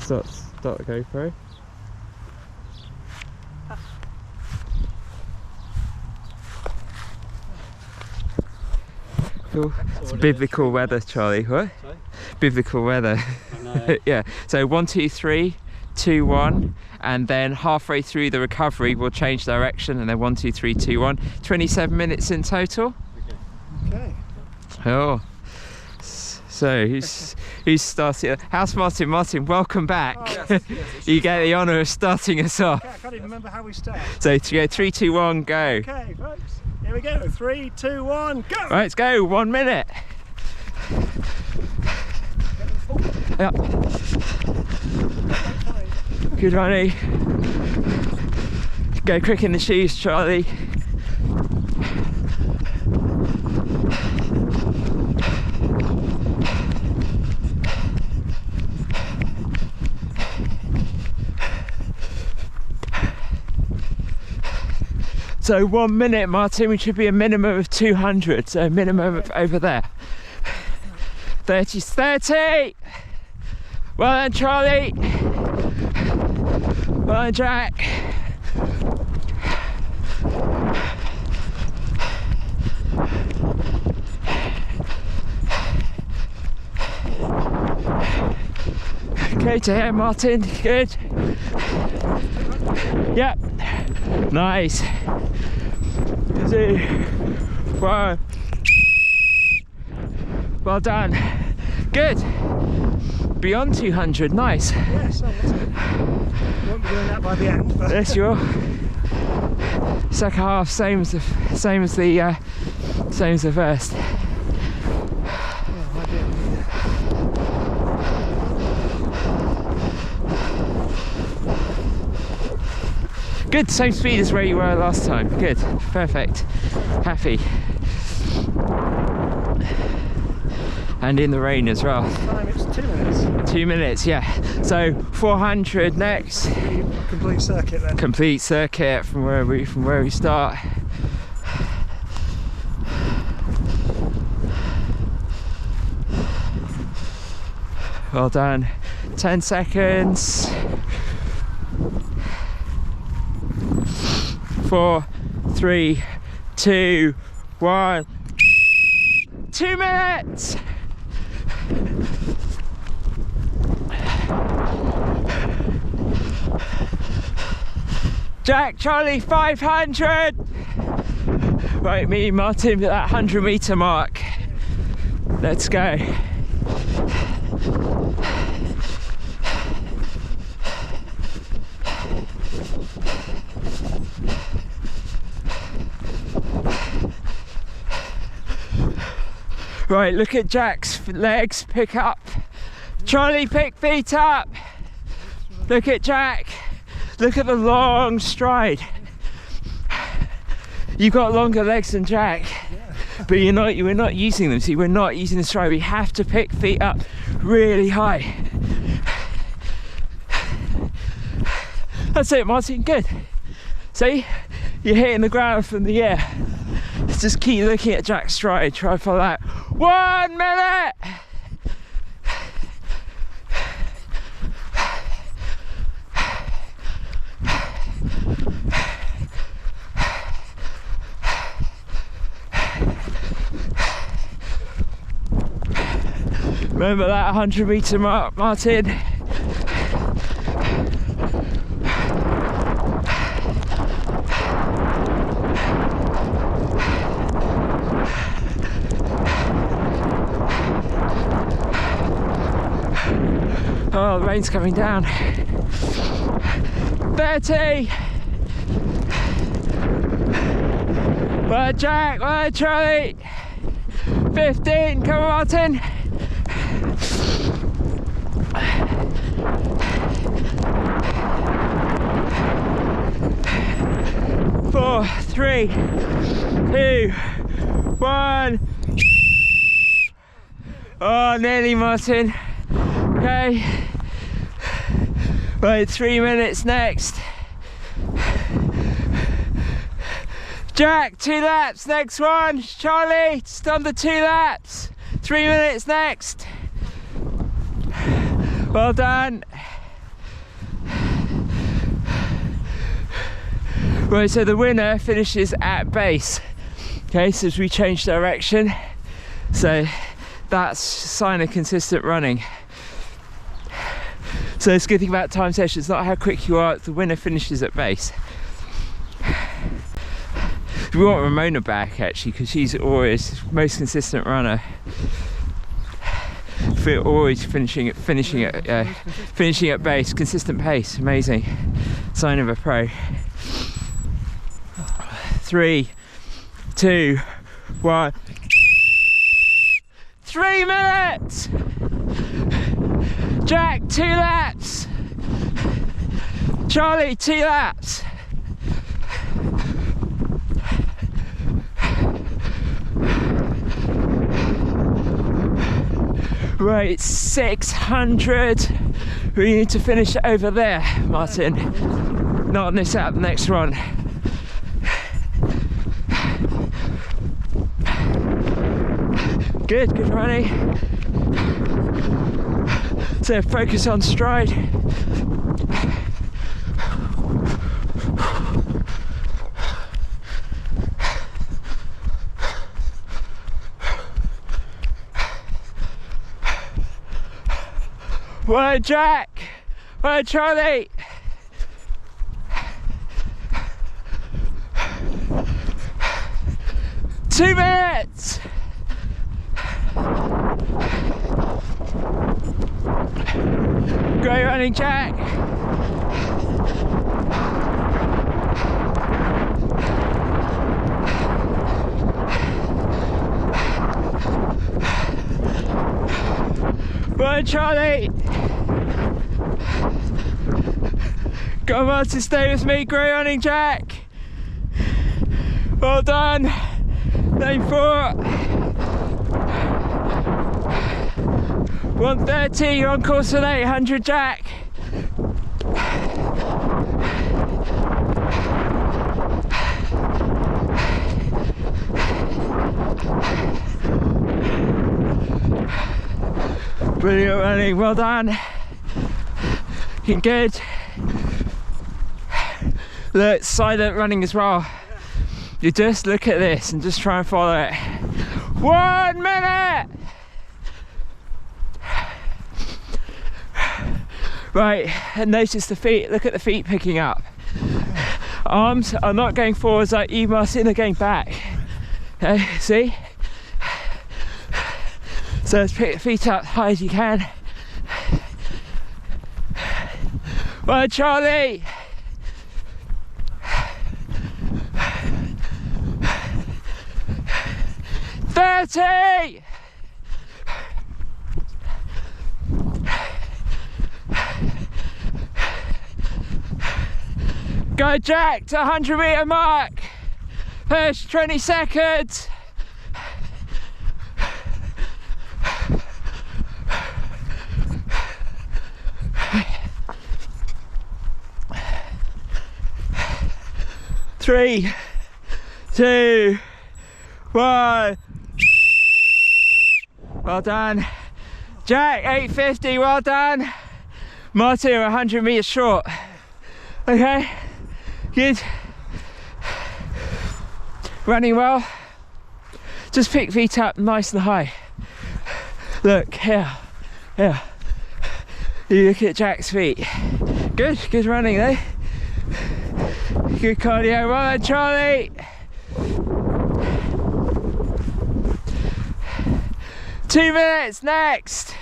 Start the GoPro. Cool. It's biblical weather, Charlie. What? Sorry? Biblical weather. I know. Yeah. So 1, 2, 3, 2, 1, and then halfway through the recovery we'll change direction, and then 1, 2, 3, 2, 1. 27 minutes in total. Okay. Oh. So who's starting? How's Martin? Martin, welcome back. Oh, yes, You get the honour of starting us off. I can't even remember how we start. So to go 3, 2, 1, go. Okay, folks. Here we go. 3, 2, 1, go. Right, let's go. 1 minute. Yep. Good, Ronnie. Go quick in the shoes, Charlie. So 1 minute, Martin, we should be a minimum of 200, so minimum of over there. 30's 30! Well done, Charlie! Well done, Jack! Okay, to here, Martin, good. Yep, nice. 2, 1. Well done. Good. Beyond 200, nice. Yeah, so won't be doing that by the end. But Yes, you will. Second half, same as the first. Good, same speed as where you were last time. Good, perfect. Happy. And in the rain as well. time it's 2 minutes. 2 minutes, yeah. So 400 next. Complete circuit then. Complete circuit from where we start. Well done. 10 seconds. 4, 3, 2, 1. 2 minutes. Jack, Charlie, 500. Right, me and Martin at that 100-meter mark. Let's go. Right, look at Jack's legs, pick up. Charlie, pick feet up. Look at Jack. Look at the long stride. You've got longer legs than Jack, but we're not using them. See, we're not using the stride. We have to pick feet up really high. That's it, Martin, good. See, you're hitting the ground from the air. Let's just keep looking at Jack's stride, try to follow that. 1 minute! Remember that 100-meter mark, Martin? Oh, the rain's coming down. 30. Well, Jack, well, Charlie. 15, come on, Martin. 4, 3, 2, 1. Oh, nearly, Martin. Okay. Right, 3 minutes next. Jack, 2 laps, next one. Charlie, just under 2 laps. 3 minutes next. Well done. Right, so the winner finishes at base. Okay, so as we change direction, so that's a sign of consistent running. So it's good thing about time sessions, not how quick you are, the winner finishes at base. We want Ramona back actually, because she's always the most consistent runner. Always finishing at base, consistent pace, amazing. Sign of a pro. 3, 2, 1. 3 minutes! Jack, 2 laps! Charlie, 2 laps! Right, 600. We need to finish over there, Martin. Not on this app, next run. Good running. So focus on stride. Well, Jack. Well, Charlie. Two minutes. Great running, Jack. Well, Charlie. Come on to stay with me. Great running, Jack. Well done. Lane 4. 130, you're on course for 800, Jack. Brilliant running, well done. Looking good. Look, silent running as well. You just look at this and just try and follow it. 1 minute! Right, and notice the feet, look at the feet picking up. Arms are not going forwards like you, Martin, they're going back. Okay, see? So let's pick the feet up high as you can. Well, Charlie! $30! Go, Jack, to 100-meter mark. Push, 20 seconds. Three, 2, 1. Well done. Jack, 850, well done. Martin, 100 meters short. Okay, good. Running well. Just pick feet up nice and high. Look, here. You look at Jack's feet. Good running though. Good cardio, well done, Charlie. 2 minutes, next.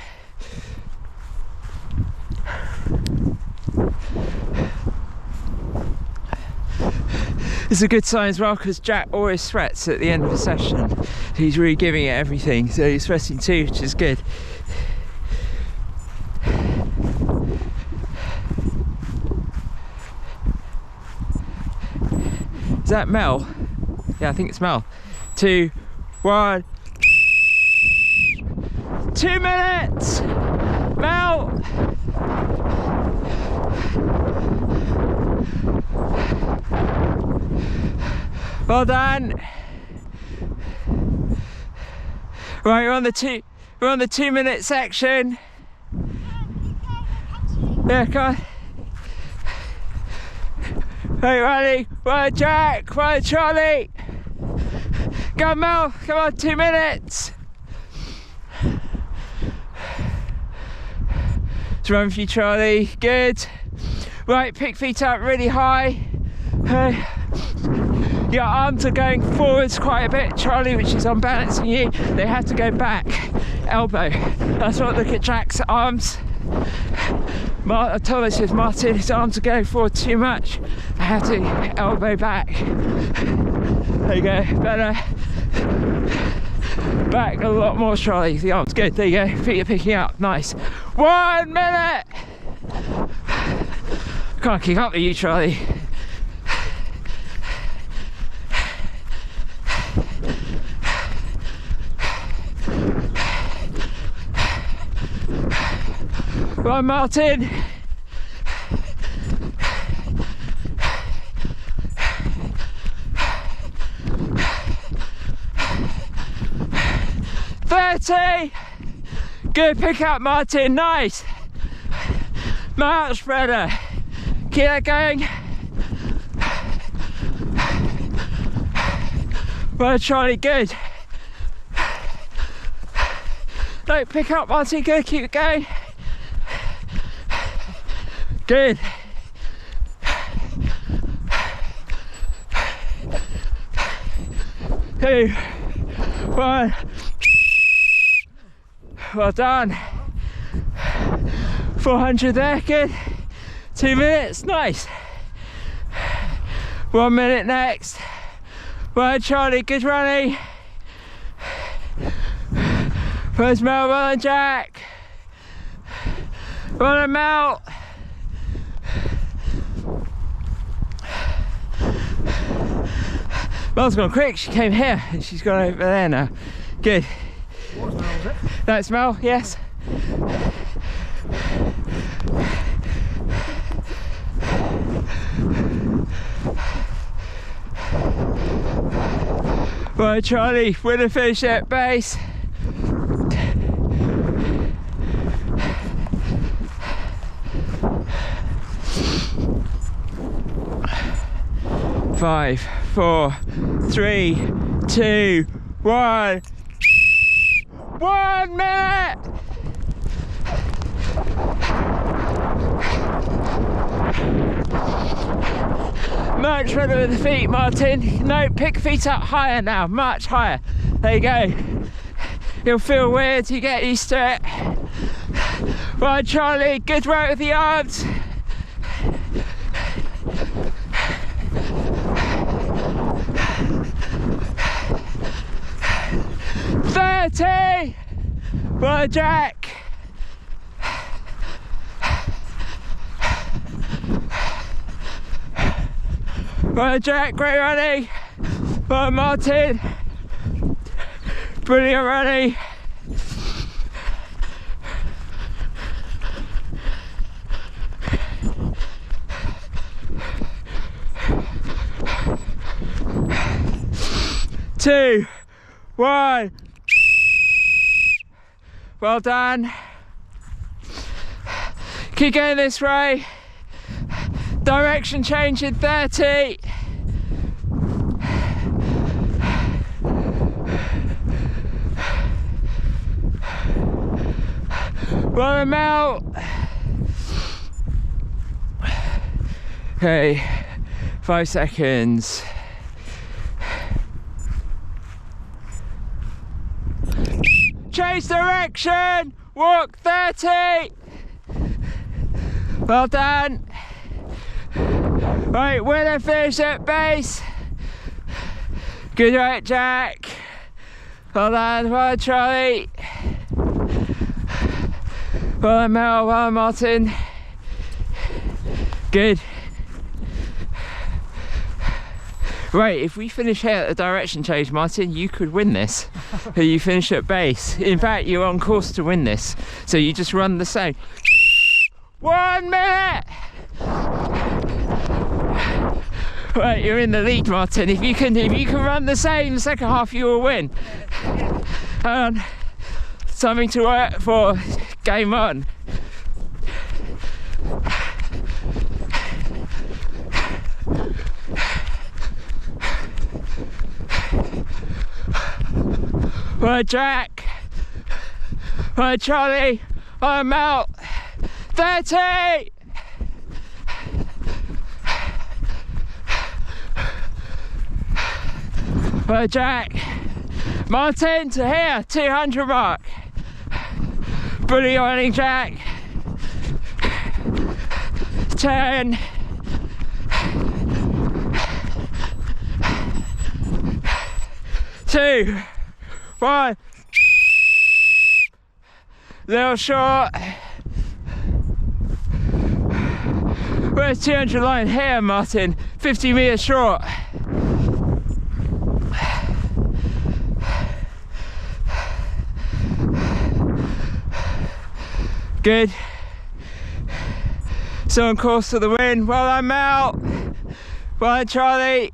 It's a good sign as well because Jack always sweats at the end of a session. He's really giving it everything, so he's sweating too, which is good. Is that Mel? Yeah, I think it's Mel. 2, 1. 2 minutes! Mel! Well done. Right, we're on the 2 minute section. Yeah, come on. Hey, Riley, well, Jack, well, Charlie. Go on, Mel, come on, 2 minutes. Let's run for you, Charlie, good. Right, pick feet up really high. Your arms are going forwards quite a bit, Charlie, which is unbalancing you. They have to go back, elbow. That's what, look at Jack's arms. Thomas says, Martin, his arms are going forward too much. I have to elbow back. There you go, better. Back a lot more, Charlie. The arms, good, there you go. Feet are picking up, nice. 1 minute! Can't keep up with you, Charlie. Right, Martin. Good, pick up, Martin, nice. Much spreader. Keep that going. Well, Charlie, good. Don't pick up, Martin, good, keep it going. Good. Two, one. Well done. 400 there, good. 2 minutes, nice. 1 minute next. Well, Charlie, good running. Where's Mel? Well done, Jack. Well done, Mel. Mel's gone quick, she came here and she's gone over there now. Good. What smell is it? That smell, yes. Right, Charlie, winner finish at base. Five, 4, 3, 2, 1. 1 minute! Much better with the feet, Martin. No, pick feet up higher now, much higher. There you go. You'll feel weird, you get used to it. Right, Charlie, good work with the arms. Well, Jack. Well, Jack, great running. Well, Martin, brilliant running. Two, one. Well done. Keep going this way. Direction change in 30. Well done, Mel. Okay, 5 seconds. Change direction, walk 30. Well done. Right, winner finish at base. Good right, Jack. Well done, well done, Charlie. Well done, Mel, well done, Martin. Good. Right, if we finish here at the direction change, Martin, you could win this. You finish at base. In fact, you're on course to win this. So you just run the same. 1 minute! Right, you're in the lead, Martin. If you can run the same the second half, you will win. Something to work for. Game on. Right, Jack. Right, Charlie. I'm out. 30. Right, Jack. Martin to here, 200 mark. Brilliant running, Jack. 10. 2, 1. Little short. Where's 200 line here, Martin? 50 meters short. Good. So on course to the win. Well, I'm out. Well, Charlie.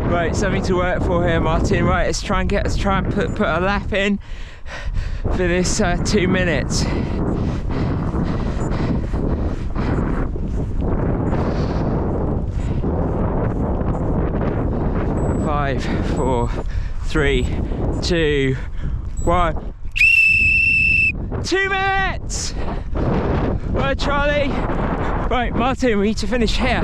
Right, something to work for here, Martin. Right, let's try and put a lap in for this 2 minutes. 5, 4, 3, 2, 1. 2 minutes! Right, Charlie. Right, Martin, we need to finish here.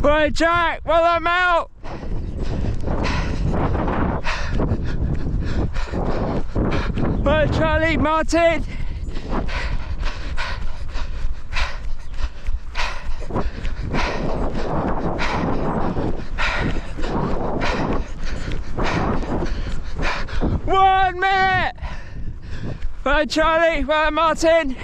Right, Jack, well, I'm out. Right, Charlie, Martin. One minute. Right, Charlie, right, Martin.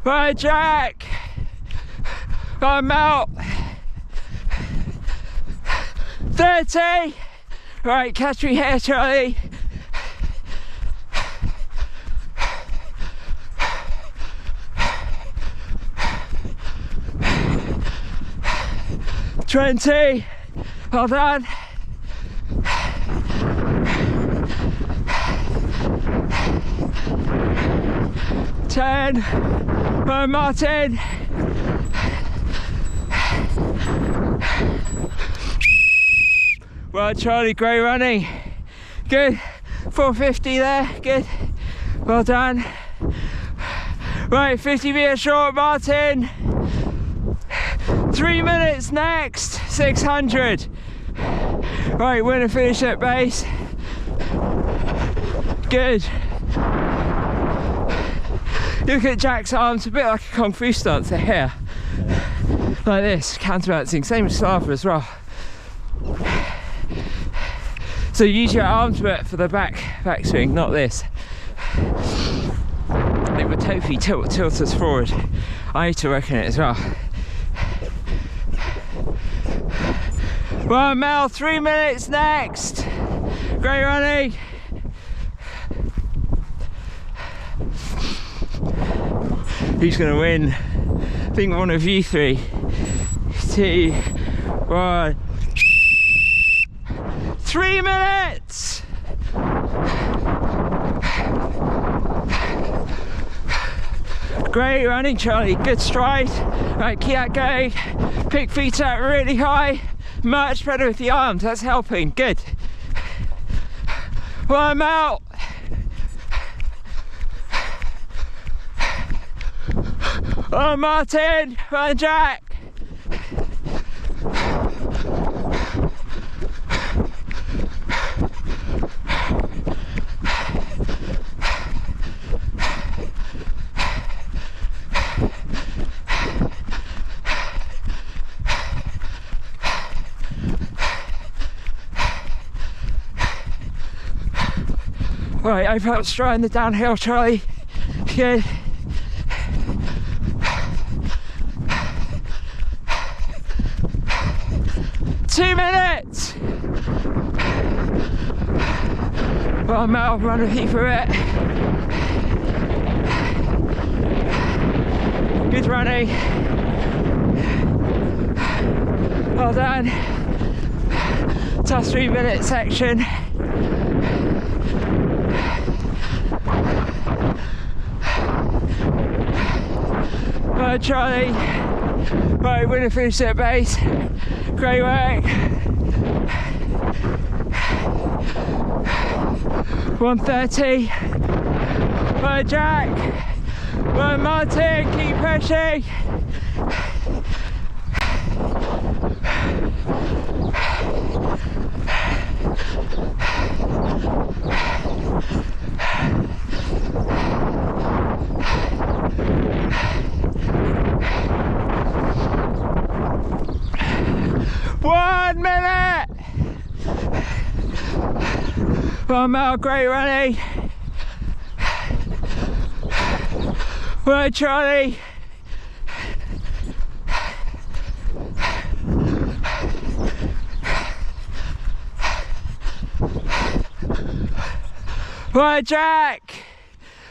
Right, Jack. I'm out. 30. Right, catch me here, Charlie. $20. Well done. $10. Right, Martin. Well, Charlie, great running. Good. 450 there. Good. Well done. Right, 50 meters short, Martin. 3 minutes next. 600. Right, win and finish at base. Good. Look at Jack's arms, a bit like a Kung Fu dancer here. Like this, counterbalancing, same as Slava as well. So use your arms for the back swing, not this. I think the Tofi tilt us forward. I need to work on it as well. Well, Mel, 3 minutes next. Great running. Who's going to win? I think one of you three. 2, 1. 3 minutes! Great running, Charlie. Good stride. Right, keep that going. Pick feet up really high. Much better with the arms. That's helping. Good. Well, I'm out. Oh, Martin, run, Jack. Right, open up stride in the downhill, Charlie. Good. Two minutes. Well, Mel, run with you for it. Good running. Well done. Tough 3 minute section. Well, Charlie. Right, we're gonna finish at base. Great work. 1:30. Well, Jack. Well, Martin, keep pushing. One minute. Well, Mel, great running. Well, Charlie. Well, Jack.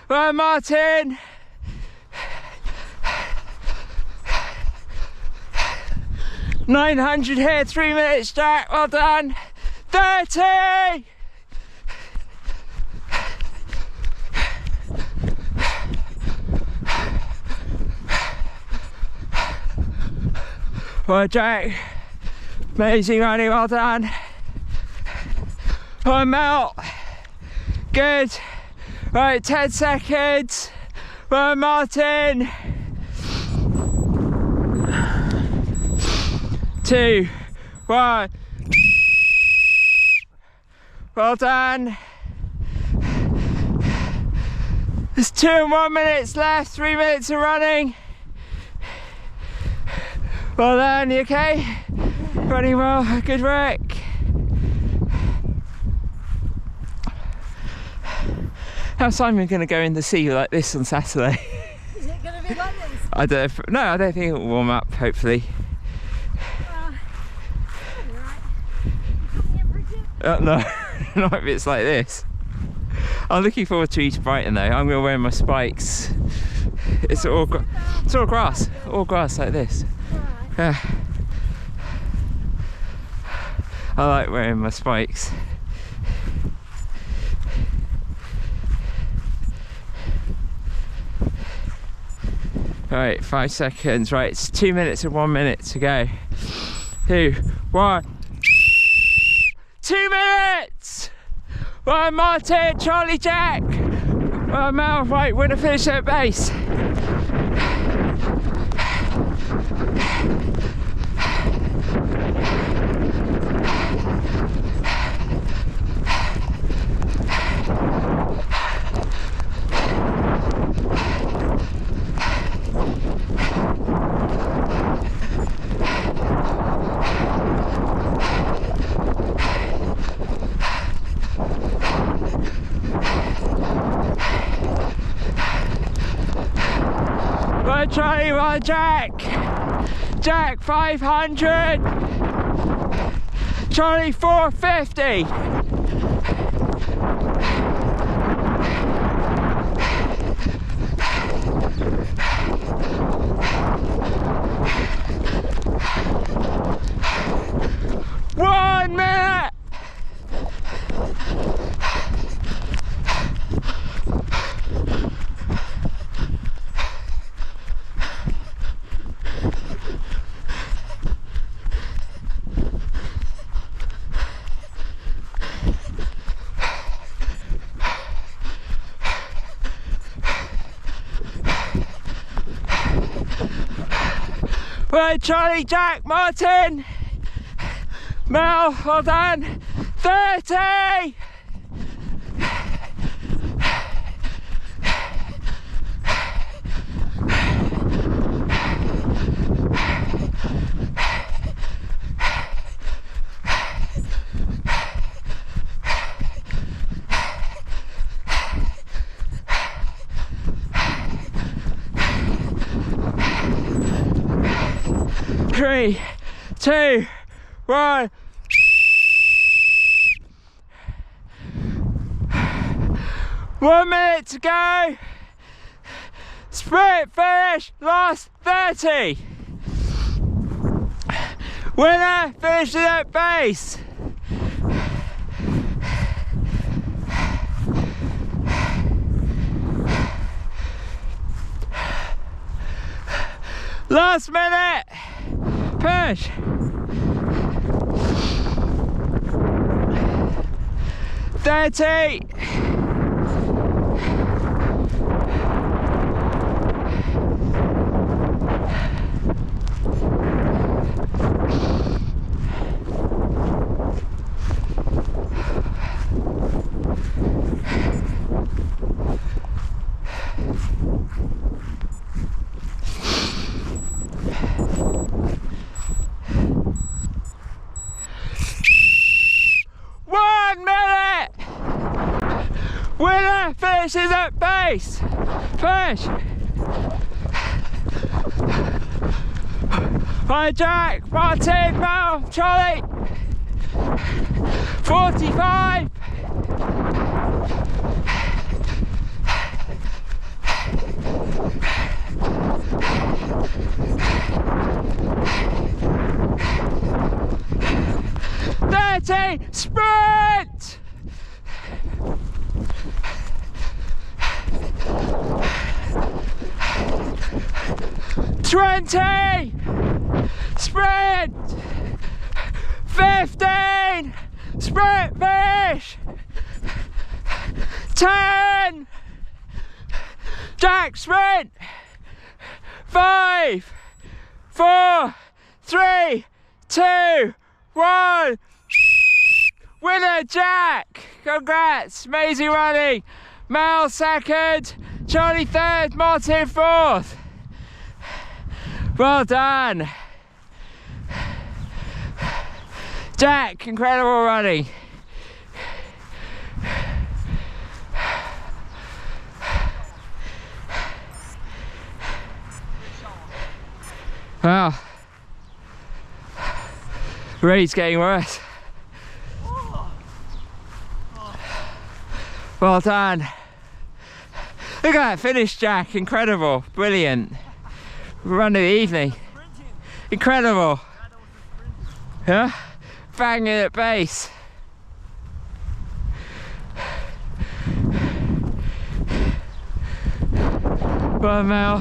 Well, Martin. $900 here, 3 minutes, Jack. Well done. 30. Well, Jack, amazing running, well done. Well, Mel, good. Right, 10 seconds. Well, Martin. 2, 1. Well done. There's 2 and 1 minutes left, 3 minutes of running. Well done, you okay? Running well, good work. How's Simon going to go in the sea like this on Saturday? Is it going to be like this? I don't think it will warm up, hopefully. No, not if it's like this. I'm looking forward to East Brighton though. I'm going to wear my spikes. It's all grass like this. Yeah. I like wearing my spikes. Right, 5 seconds. Right, it's 2 minutes and 1 minute to go. 2, 1. 2 minutes! Well, Martin, Charlie, Jack. Well, Mel, right, we're gonna finish at base. Well, Charlie, well, Jack. Jack, 500. Charlie, 450. One minute. Well, Charlie, Jack, Martin, Mel, well done. 30. 3, 2, 1. One minute to go. Sprint finish, last 30. Winner finishes at base. Last minute, push. Winner finishes at base. Push. Hi Jack, Martin, Mel, Charlie. 45. Sprint! 20! Sprint! 15! Sprint finish! 10! Jack sprint! 5, 4, 3, 2, 1. Winner Jack! Congrats! Amazing running! Mel second, Charlie third, Martin fourth. Well done. Jack, incredible running. Wow. Rate's getting worse. Well done. Look at that finish, Jack. Incredible. Brilliant. Run of the evening. Incredible. Yeah? Banging at base. Well, Mel.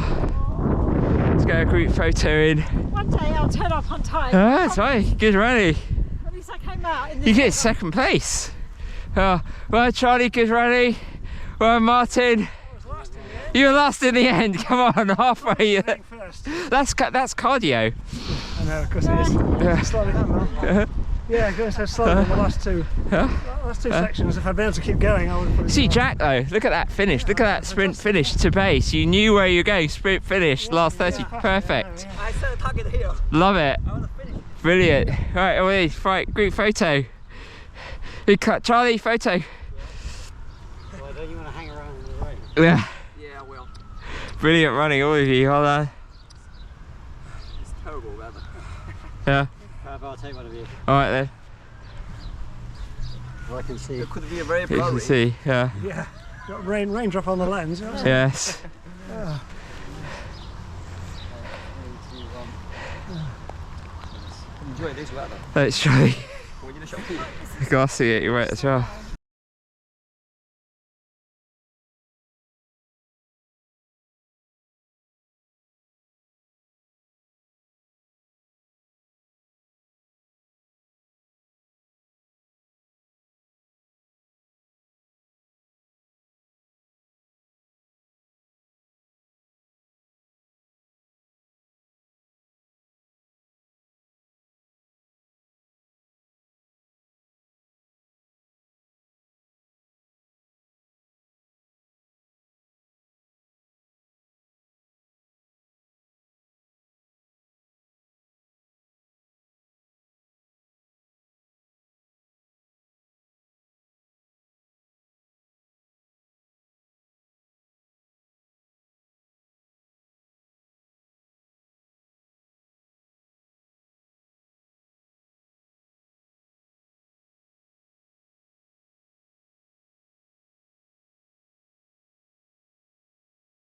Let's get a group photo in. One day I'll turn up on time. That's right. Good running. At least I came out in the You get second place. Oh, well, Charlie, good running. Well, Martin, you were last in the end. Come on, halfway. That's cardio. I know, because it is. Slowly down now. Yeah, going so slowly in the last two. Last two sections. If I'd been able to keep going, I would have put it See, down. Jack, though, look at that finish. Look at that sprint finish to base. You knew where you were going. Sprint finish, last 30. Perfect. I set a target here. Love it. I want to finish. Brilliant. Right, right, group photo. Charlie, photo. Well, don't you want to hang around in the rain? Yeah. Yeah, I will. Brilliant running, all of you. Hold on. It's terrible weather. Yeah. I'll take one of you. Alright then. Well, I can see. It could be a very You can blurry. see, yeah. Yeah. Got raindrop on the lens. Yes. Enjoy this weather. That's Charlie. We're going to shop food. You can see it, you're right as well.